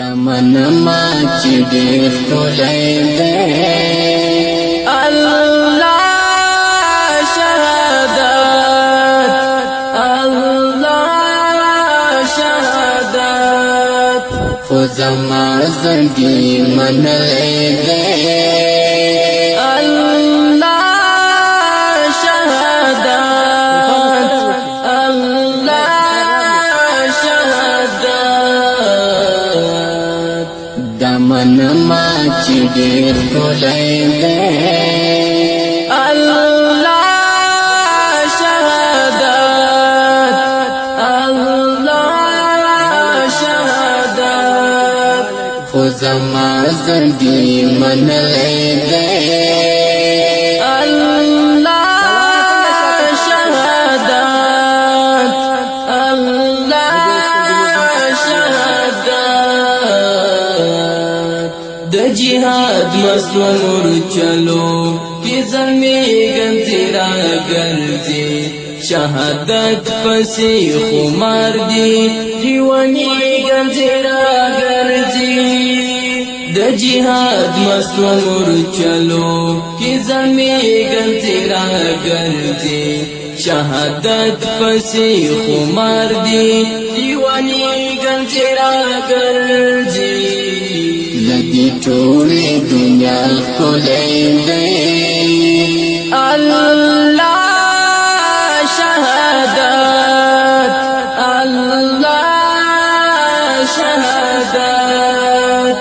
دمن ما چې ډېر ښکلی دی الله شهادت الله شهادت خو زما زړګي منلی دی دمن ما چې ډېر ښکلی دی الله شهادت الله شهادت خو زما زړګي منلی دی الله شهادت الله شهادت د جهاد مسور چلو کی زمیگن تیرا گرزی شهادت پسی خمار دی دیوانیگن تیرا گرزی د جهاد مسور چلو کی زمیگن تیرا گرزی شهادت پسی خمار دی دیوانیگن تیرا گرزی لدی ټولې دنیا ښکلی دی الله شهادت الله شهادت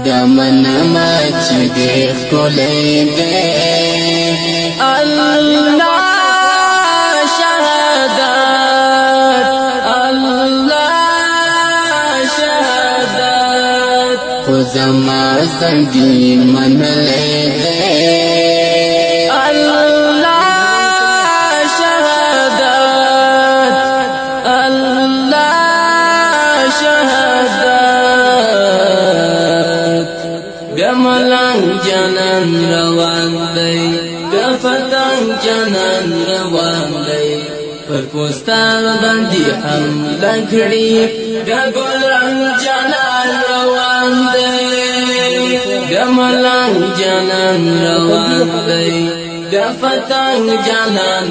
دمن ما چې ډېر ښکلی دی الله شهادت الله شهادت خو زما زړګي منلی دی الله شهادت الله شهادت بیا ملنګ جانان روان دی بیا فتنګ جانان روان دی پر پوستان باندې حمله کړي بیا ګلرنګ جانان روان دی بیا ملنګ جانان روان دی بیا فتنګ جانان